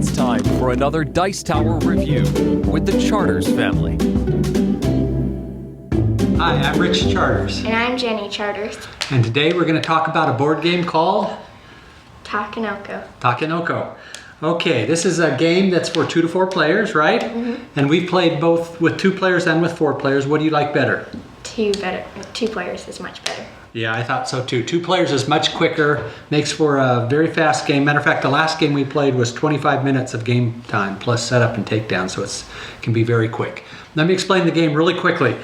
It's time for another Dice Tower review with the Charters family. Hi, I'm Rich Charters. And I'm Jenny Charters. And today we're going to talk about a board game called Takenoko. Takenoko. Okay, this is a game that's for 2 to 4 players, right? Mm-hmm. And we've played both with 2 players and with 4 players. What do you like better? 2 players is much better. Yeah, I thought so too. 2 players is much quicker, makes for a very fast game. Matter of fact, the last game we played was 25 minutes of game time plus setup and takedown, so it can be very quick. Let me explain the game really quickly.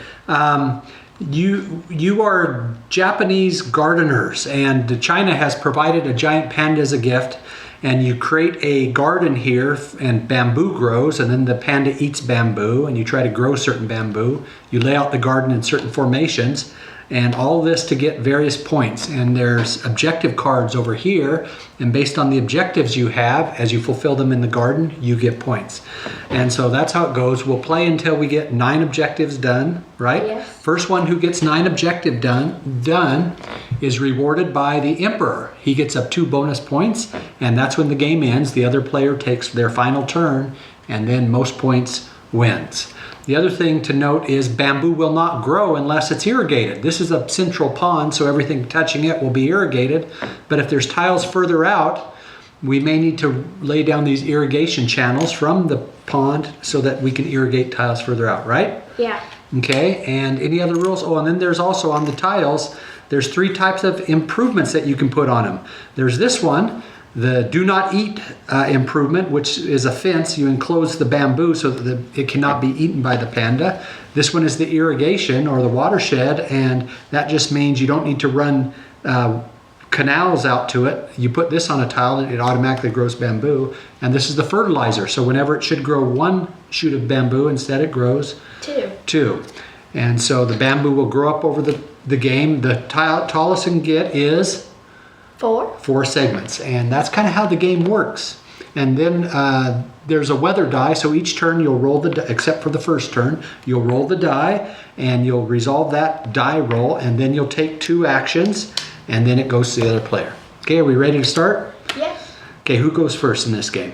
You are Japanese gardeners, and China has provided a giant panda as a gift, and you create a garden here, and bamboo grows, and then the panda eats bamboo, and you try to grow certain bamboo. You lay out the garden in certain formations, and all this to get various points. And there's objective cards over here, and based on the objectives you have, as you fulfill them in the garden, you get points. And so that's how it goes. We'll play until we get 9 objectives done, right? Yes. First one who gets 9 objectives done is rewarded by the Emperor. He gets up 2 bonus points, and that's when the game ends. The other player takes their final turn, and then most points wins. The other thing to note is bamboo will not grow unless it's irrigated. This is a central pond, so everything touching it will be irrigated. But if there's tiles further out, we may need to lay down these irrigation channels from the pond so that we can irrigate tiles further out, right? Yeah. Okay, and any other rules? Oh, and then there's also on the tiles, there's 3 types of improvements that you can put on them. There's this one, the do not eat improvement, which is a fence. You enclose the bamboo so that it cannot be eaten by the panda. This one is the irrigation or the watershed, and that just means you don't need to run canals out to it. You put this on a tile and it automatically grows bamboo. And this is the fertilizer. So whenever it should grow 1 shoot of bamboo, instead it grows 2. And so the bamboo will grow up over the game. The tallest it can get is 4 segments, and that's kind of how the game works. And then there's a weather die, so each turn you'll roll except for the first turn, you'll roll the die, and you'll resolve that die roll, and then you'll take 2 actions, and then it goes to the other player. Okay, are we ready to start? Yes. Okay, who goes first in this game?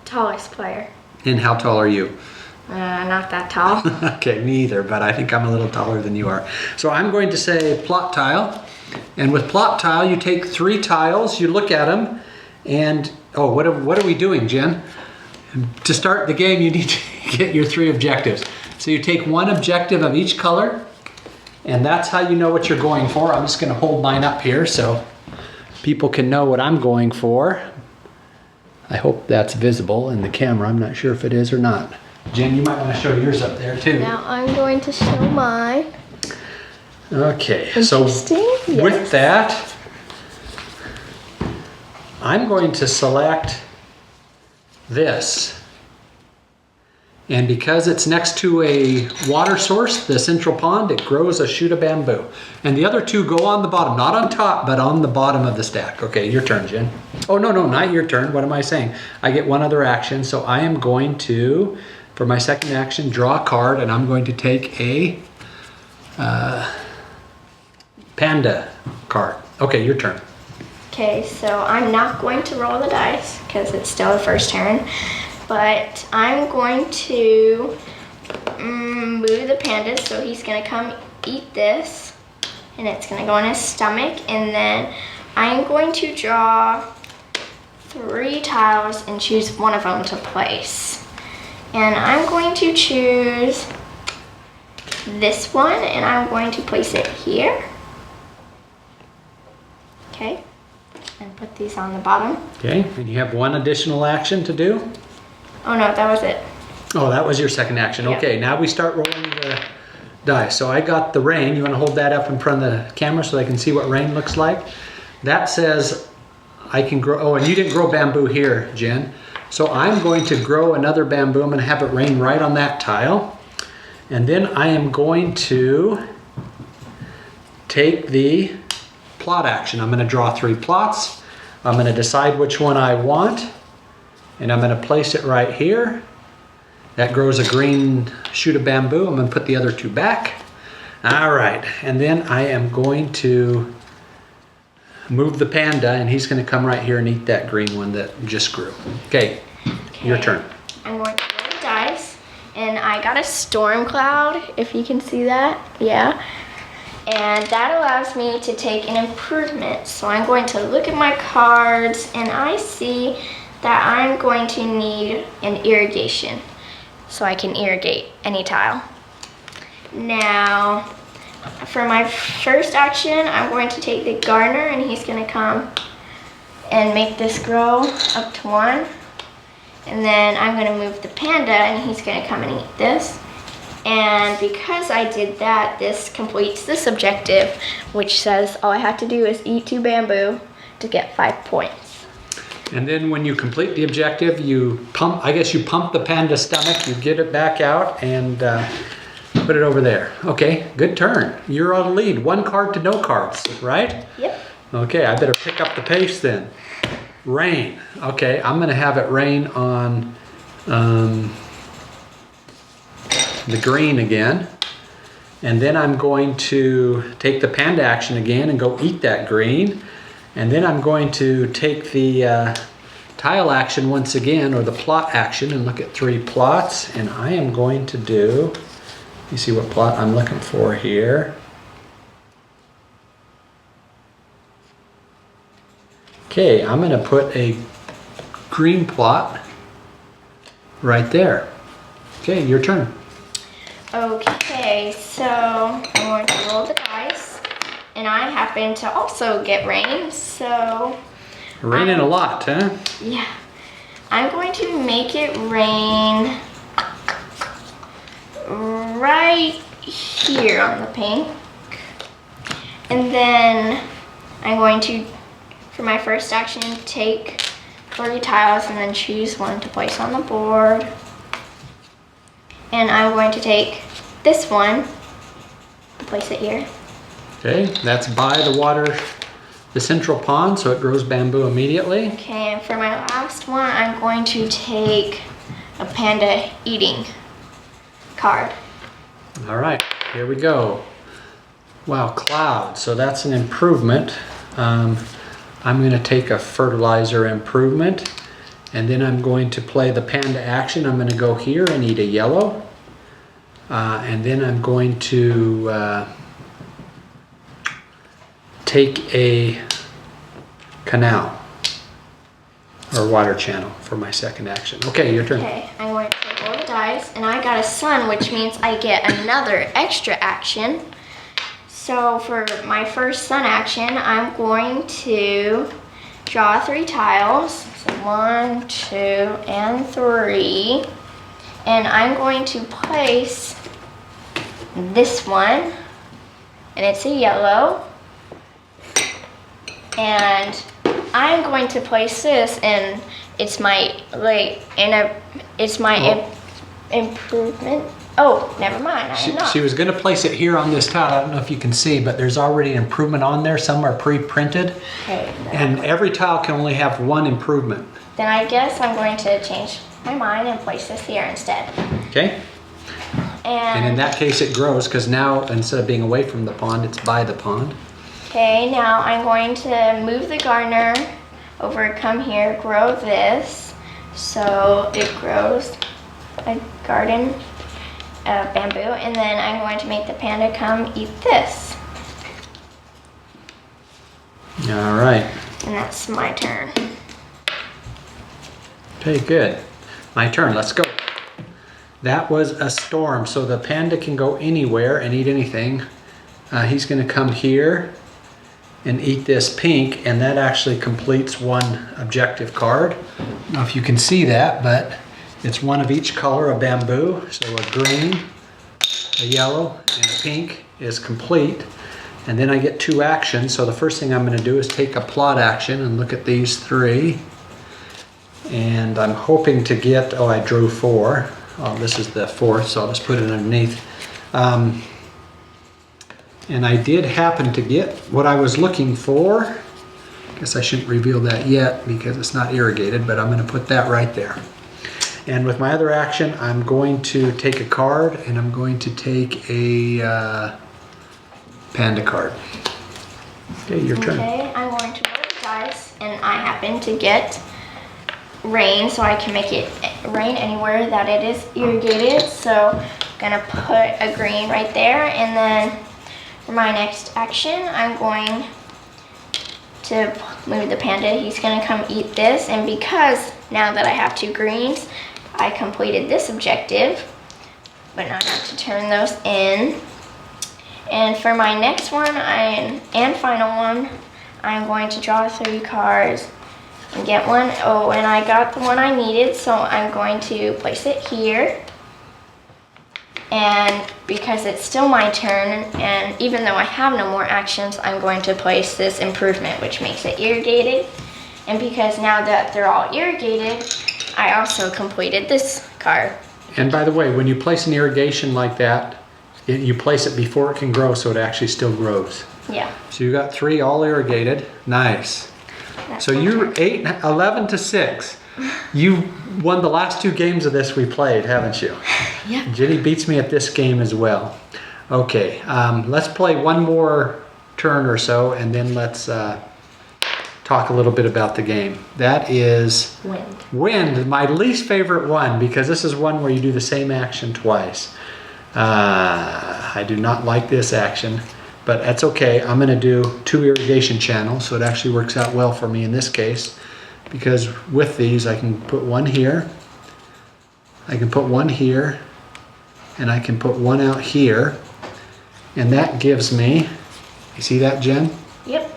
Tallest player. And how tall are you? Not that tall. Okay, me either, but I think I'm a little taller than you are. So I'm going to say plot tile. And with plot tile, you take 3 tiles, you look at them, and what are we doing, Jen? To start the game, you need to get your 3 objectives. So you take 1 objective of each color, and that's how you know what you're going for. I'm just going to hold mine up here so people can know what I'm going for. I hope that's visible in the camera. I'm not sure if it is or not. Jen, you might want to show yours up there too. Now I'm going to show mine. Okay, so with that, I'm going to select this. And because it's next to a water source, the central pond, it grows a shoot of bamboo. And the other 2 go on the bottom, not on top, but on the bottom of the stack. Okay, your turn, Jen. Oh, no, not your turn. What am I saying? I get 1 other action, so I am going to, for my second action, draw a card, and I'm going to take a panda card. Okay, your turn. Okay, so I'm not going to roll the dice because it's still the first turn, but I'm going to move the panda, so he's going to come eat this, and it's going to go in his stomach, and then I'm going to draw 3 tiles and choose one of them to place. And I'm going to choose this one, and I'm going to place it here. Okay, and put these on the bottom. Okay, and you have 1 additional action to do? Oh no, that was it. Oh, that was your second action. Yeah. Okay, now we start rolling the dice. So I got the rain. You want to hold that up in front of the camera so they can see what rain looks like? That says I can grow, oh, and you didn't grow bamboo here, Jen. So I'm going to grow another bamboo. I'm going to have it rain right on that tile. And then I am going to take the plot action. I'm going to draw 3 plots. I'm going to decide which one I want, and I'm going to place it right here. That grows a green shoot of bamboo. I'm going to put the other 2 back. All right, and then I am going to move the panda, and he's going to come right here and eat that green one that just grew. Okay, your turn. I'm going to roll the dice, and I got a storm cloud, if you can see that. Yeah. And that allows me to take an improvement. So I'm going to look at my cards, and I see that I'm going to need an irrigation, so I can irrigate any tile. Now, for my first action, I'm going to take the gardener, and he's going to come and make this grow up to 1. And then I'm going to move the panda, and he's going to come and eat this. And because I did that, this completes this objective, which says all I have to do is eat 2 bamboo to get 5 points. And then when you complete the objective, you pump the panda's stomach, you get it back out and put it over there. Okay, good turn. You're on the lead. 1 card to no cards, right? Yep. Okay, I better pick up the pace then. Rain. Okay, I'm gonna have it rain on the green again. And then I'm going to take the panda action again and go eat that green. And then I'm going to take the tile action once again, or the plot action, and look at 3 plots. And I am going to do, you see what plot I'm looking for here. Okay, I'm gonna put a green plot right there. Okay, your turn. Okay, so I'm going to roll the dice, and I happen to also get rain, so... Raining a lot, huh? Yeah. I'm going to make it rain right here on the pink. And then I'm going to, for my first action, take 3 tiles and then choose 1 to place on the board. And I'm going to take this one and place it here. Okay, that's by the water, the central pond, so it grows bamboo immediately. Okay, and for my last one, I'm going to take a panda eating card. All right, here we go. Wow, cloud, so that's an improvement. I'm gonna take a fertilizer improvement, and then I'm going to play the panda action. I'm gonna go here and eat a yellow. And then I'm going to take a canal or water channel for my second action. Okay, your turn. Okay, I'm going to take all the dice, and I got a sun, which means I get another extra action. So for my first sun action, I'm going to draw 3 tiles. So 1, 2, and 3. And I'm going to place this one, and it's a yellow. And I'm going to place this, and it's my improvement. Oh, never mind. I'm not. She was going to place it here on this tile. I don't know if you can see, but there's already an improvement on there. Some are pre-printed. Okay. And every tile can only have 1 improvement. Then I guess I'm going to change my mind and place this here instead. Okay. And in that case, it grows, because now instead of being away from the pond, it's by the pond. Okay, now I'm going to move the gardener over, come here, grow this. So it grows a garden of bamboo, and then I'm going to make the panda come eat this. All right. And that's my turn. Okay, good. My turn, let's go. That was a storm, so the panda can go anywhere and eat anything. He's gonna come here and eat this pink, and that actually completes 1 objective card. I don't know if you can see that, but it's 1 of each color of bamboo. So a green, a yellow, and a pink is complete. And then I get 2 actions. So the first thing I'm gonna do is take a plot action and look at these 3. And I'm hoping to get, oh, I drew 4. Oh, this is the 4th, so I'll just put it underneath. And I did happen to get what I was looking for. I guess I shouldn't reveal that yet because it's not irrigated, but I'm gonna put that right there. And with my other action, I'm going to take a card, and I'm going to take a panda card. Okay, your turn. Okay, I'm going to roll the dice, and I happen to get rain, so I can make it rain anywhere that it is irrigated. So I'm gonna put a green right there, and then for my next action, I'm going to move the panda. He's gonna come eat this, and because now that I have 2 greens, I completed this objective, but now I have to turn those in. And for my next one and final one, I'm going to draw 3 cards and get one. Oh, and I got the one I needed, so I'm going to place it here. And because it's still my turn, and even though I have no more actions, I'm going to place this improvement, which makes it irrigated. And because now that they're all irrigated, I also completed this card. And by the way, when you place an irrigation like that, you place it before it can grow, so it actually still grows. Yeah. So you got 3 all irrigated. Nice. That's So my you're turn. 11 to 6. You won the last 2 games of this we played, haven't you? Yeah. Jenny beats me at this game as well. Okay, let's play one more turn or so, and then let's talk a little bit about the game. That is Wind. Wind, my least favorite one, because this is one where you do the same action twice. I do not like this action, but that's okay. I'm going to do 2 irrigation channels, so it actually works out well for me in this case, because with these I can put one here, I can put one here, and I can put one out here, and that gives me, you see that, Jen? Yep.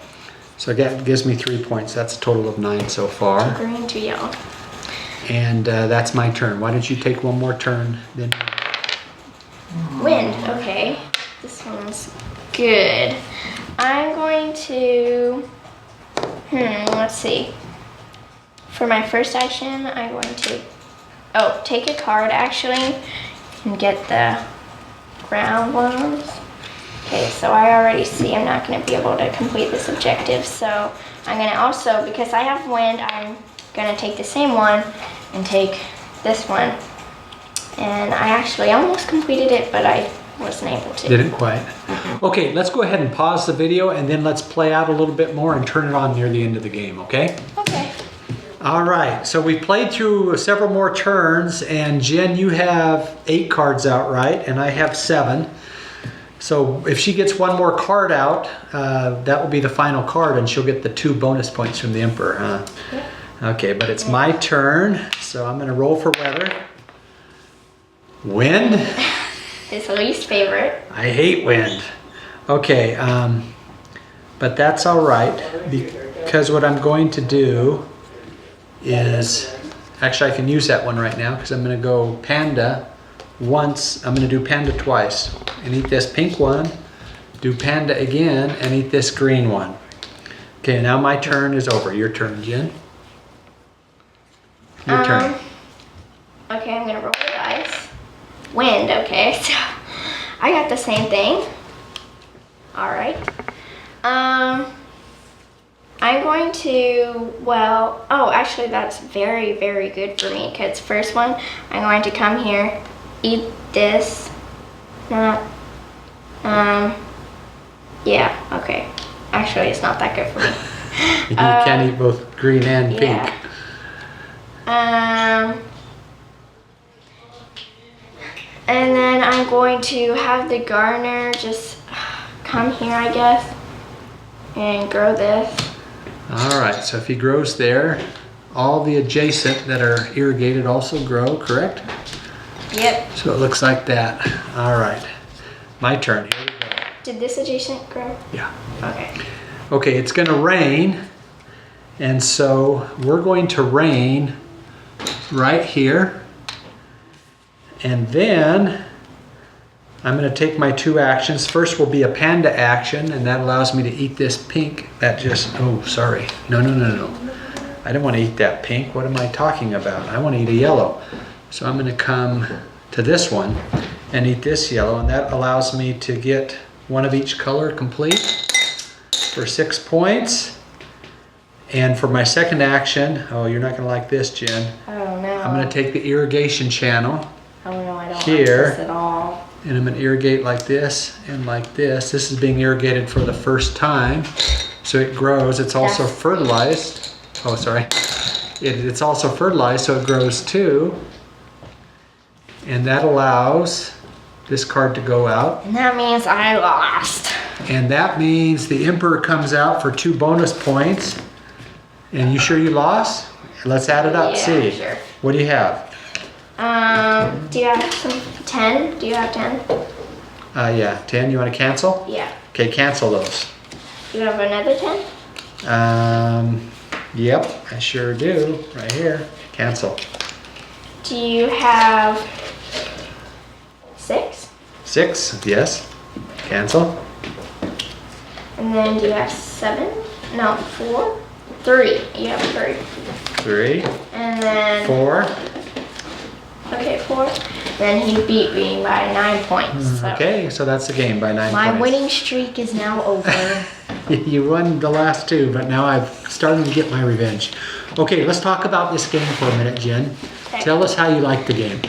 So that gives me 3 points. That's a total of 9 so far. Green to yellow. And that's my turn. Why don't you take one more turn then? Wind, okay. This one's good. I'm going to, let's see. For my first action, I'm going to, take a card actually and get the ground ones. Okay, so I already see I'm not going to be able to complete this objective. So I'm going to also, because I have wind, I'm going to take the same one and take this one. And I actually almost completed it, but I wasn't able to. Didn't quite. Okay, let's go ahead and pause the video, and then let's play out a little bit more and turn it on near the end of the game, okay? Okay. All right, so we played through several more turns, and Jen, you have 8 cards out, right? And I have 7. So if she gets one more card out, that will be the final card, and she'll get the 2 bonus points from the Emperor, huh? Yep. Okay, but it's my turn, so I'm going to roll for weather. Wind. His least favorite. I hate wind. Okay, but that's all right, because what I'm going to do is, actually I can use that one right now, because I'm going to go panda once. I'm going to do panda twice and eat this pink one, do panda again, and eat this green one. Okay, now my turn is over. Your turn, Jen. Your turn. Okay, I'm gonna roll the dice. Wind, okay, so I got the same thing. All right. I'm going to, actually that's very, very good for me, because first one, I'm going to come here, eat this. Yeah, okay. Actually, it's not that good for me. You can't eat both green and pink. Yeah. And then I'm going to have the gardener just come here, I guess, and grow this. All right, so if he grows there, all the adjacent that are irrigated also grow, correct? Yep. So it looks like that. All right, my turn. Here we go. Did this adjacent grow? Yeah. Okay. Okay, it's going to rain, and so we're going to rain right here, and then I'm going to take my 2 actions. First will be a panda action, and that allows me to eat this pink. That just, oh, sorry. No. I don't want to eat that pink. What am I talking about? I want to eat a yellow. So I'm going to come to this one and eat this yellow, and that allows me to get one of each color complete for 6 points. And for my second action, oh, you're not going to like this, Jen. Oh no. I'm going to take the irrigation channel. Oh no, I don't Here. like this at all. And I'm going to irrigate like this and like this. This is being irrigated for the first time, so it grows. It's also fertilized. Oh, sorry. It's also fertilized, so it grows 2. And that allows this card to go out. And that means I lost. And that means the Emperor comes out for 2 bonus points. And you sure you lost? Let's add it up, Yeah, see. sure. What do you have? Do you have some 10? Do you have 10? Yeah, 10. You want to cancel? Yeah. Okay, cancel those. Do you have another 10? Yep, I sure do. Right here. Cancel. Do you have 6? 6, yes. Cancel. And then do you have 7? No, 4? 3. You have 3. 3. And then 4. okay, 4. Then he beat me by 9 points. So Okay, so that's the game by 9 my points. winning streak is now over. You won the last 2, but now I've started to get my revenge. Okay, let's talk about this game for a minute, Jen. Okay. Tell us how you like the game.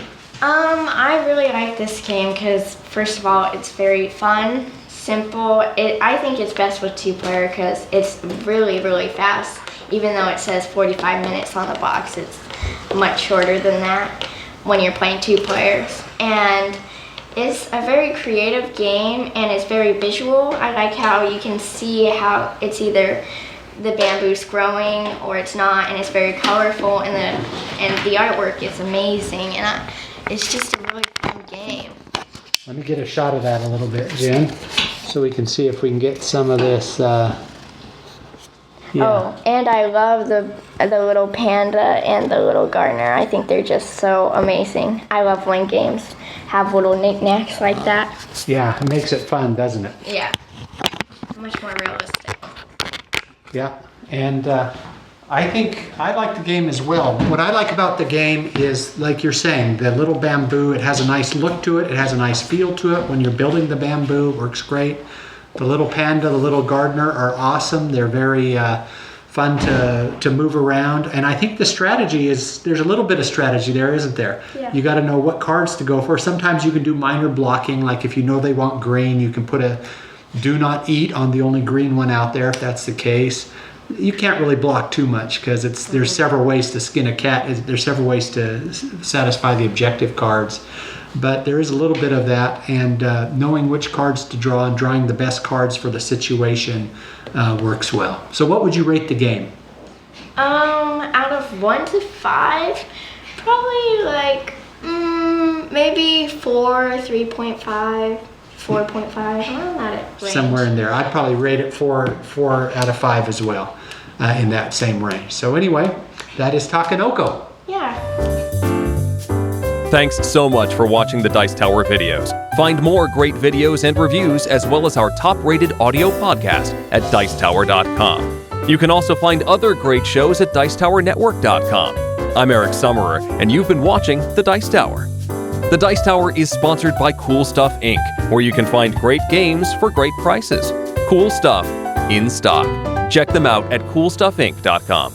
I really like this game because first of all, it's very fun, simple. I think it's best with 2-player because it's really, really fast. Even though it says 45 minutes on the box, it's much shorter than that when you're playing 2 players. And it's a very creative game and it's very visual. I like how you can see how it's either the bamboo's growing or it's not, and it's very colorful, and the artwork is amazing, and it's just a really fun game. Let me get a shot of that a little bit, Jen, so we can see if we can get some of this. Oh, and I love the little panda and the little gardener. I think they're just so amazing. I love when games have little knickknacks like that. Yeah, it makes it fun, doesn't it? Yeah, much more realistic. Yeah, and I think I like the game as well. What I like about the game is, like you're saying, the little bamboo, it has a nice look to it. It has a nice feel to it. When you're building the bamboo, it works great. The little panda, the little gardener are awesome. They're very fun to move around. And I think the strategy is, there's a little bit of strategy there, isn't there? Yeah. You got to know what cards to go for. Sometimes you can do minor blocking, like if you know they want green, you can put a do not eat on the only green one out there if that's the case. You can't really block too much because there's several ways to skin a cat. There's several ways to satisfy the objective cards. But there is a little bit of that, and knowing which cards to draw and drawing the best cards for the situation works well. So what would you rate the game? Out of 1 to 5, probably like maybe 4, 3.5, 4.5. Around that range. Somewhere in there. I'd probably rate it 4 out of 5 as well, in that same range. So anyway, that is Takenoko. Yeah. Thanks so much for watching the Dice Tower videos. Find more great videos and reviews, as well as our top-rated audio podcast at Dicetower.com. You can also find other great shows at Dicetowernetwork.com. I'm Eric Summerer, and you've been watching The Dice Tower. The Dice Tower is sponsored by Cool Stuff Inc., where you can find great games for great prices. Cool stuff in stock. Check them out at CoolStuffInc.com.